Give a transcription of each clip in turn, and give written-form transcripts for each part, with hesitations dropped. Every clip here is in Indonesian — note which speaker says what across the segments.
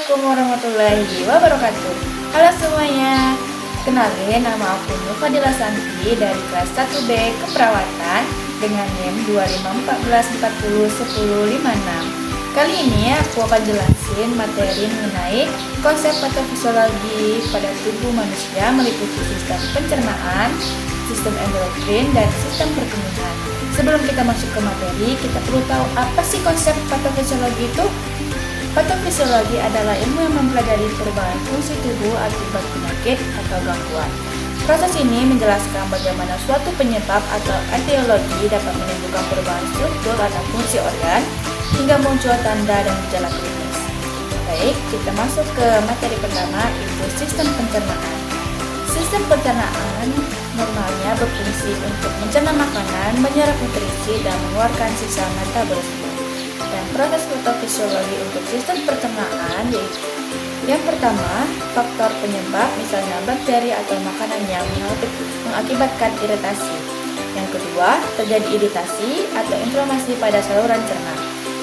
Speaker 1: Assalamualaikum warahmatullahi wabarakatuh. Halo semuanya, kenalin nama aku Nufadila Santi dari kelas 1B Keperawatan dengan NIM 2514401056. Kali ini aku akan jelasin materi mengenai konsep patofisiologi pada tubuh manusia meliputi sistem pencernaan, sistem endokrin, dan sistem pertumbuhan. Sebelum kita masuk ke materi, kita perlu tahu apa sih konsep patofisiologi itu? Patofisiologi adalah ilmu yang mempelajari perubahan fungsi tubuh akibat penyakit atau gangguan. Proses ini menjelaskan bagaimana suatu penyebab atau etiologi dapat menimbulkan perubahan struktur atau fungsi organ hingga muncul tanda dan gejala klinis. Baik, kita masuk ke materi pertama, yaitu sistem pencernaan. Sistem pencernaan normalnya berfungsi untuk mencerna makanan, menyerap nutrisi, dan mengeluarkan sisa metabolisme. Dan proses patofisiologi untuk sistem pencernaan yaitu yang pertama, faktor penyebab, misalnya bakteri atau makanan yang mengakibatkan iritasi. Yang kedua, terjadi iritasi atau inflamasi pada saluran cerna.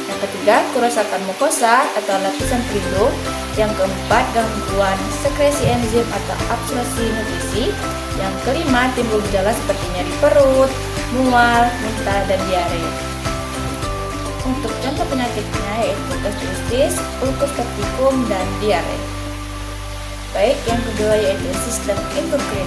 Speaker 1: Yang ketiga, kerusakan mukosa atau lapisan pelindung. Yang keempat, gangguan sekresi enzim atau absorpsi nutrisi. Yang kelima, timbul gejala seperti nyeri perut, mual, muntah, dan diare. Untuk contoh penyakitnya yaitu gastritis, ulkus peptikum, dan diare. Baik, yang kedua yaitu sistem endokrin.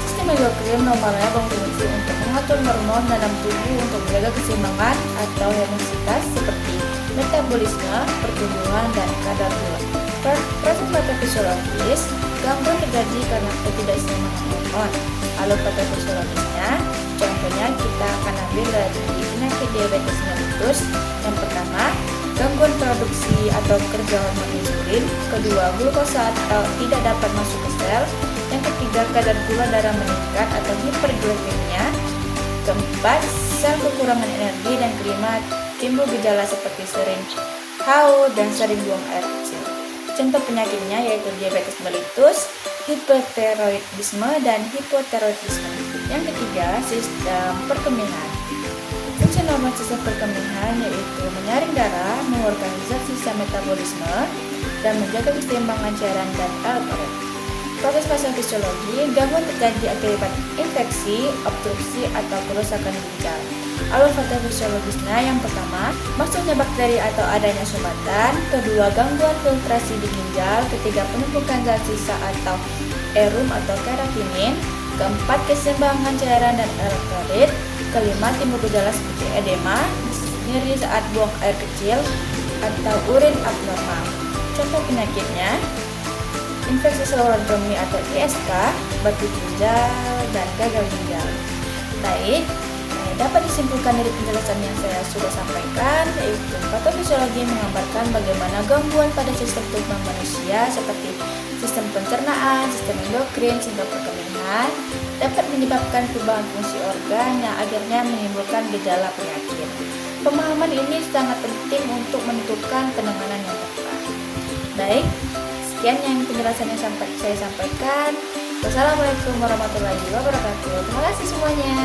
Speaker 1: Sistem endokrin normalnya berfungsi untuk mengatur hormon dalam tubuh untuk menjaga keseimbangan atau homeostasis seperti metabolisme, pertumbuhan, dan kadar gula. Proses patofisiologis, gangguan terjadi karena ketidakseimbangan hormon. Lalu patofisiologisnya, contohnya kita akan ambil dari penyakit diabetes mellitus. Yang pertama, gangguan produksi atau kerja hormon insulin. Kedua, glukosa atau tidak dapat masuk ke sel. Yang ketiga, kadar gula darah meningkat atau hiperglikemia. Keempat, sel kekurangan energi. Dan kelima, timbul gejala seperti sering haus dan sering buang air kecil. Contoh penyakitnya yaitu diabetes mellitus, hipertiroidisme, dan hipotiroidisme. Yang ketiga, sistem perkemihan. Fungsi normal sistem perkemihan yaitu menyaring darah, mengeluarkan zat sisa metabolisme, dan menjaga keseimbangan cairan dan alat-alat. Proses patofisiologi, gangguan terjadi akibat infeksi, obstruksi, atau kerusakan ginjal. Lalu patofisiologisnya yang pertama, masuknya bakteri atau adanya sumbatan. Kedua, gangguan filtrasi di ginjal. Ketiga, penumpukan zat sisa atau erum atau keratinin. Keempat, keseimbangan cairan dan elektrolit. Kelima, timbul gejala seperti edema, nyeri saat buang air kecil, atau urin abnormal. Contoh penyakitnya, infeksi saluran kemih atau ISK, batu ginjal, dan gagal ginjal. Baik, dapat disimpulkan dari penjelasan yang saya sudah sampaikan, yaitu patofisiologi menggambarkan bagaimana gangguan pada sistem tubuh manusia seperti sistem pencernaan, sistem endokrin, sistem perkemihan dapat menyebabkan perubahan fungsi organ yang akhirnya menimbulkan gejala penyakit. Pemahaman ini sangat penting untuk menentukan penanganan yang tepat. Baik, sekian yang penjelasan yang saya sampaikan. Wassalamualaikum warahmatullahi wabarakatuh. Terima kasih semuanya.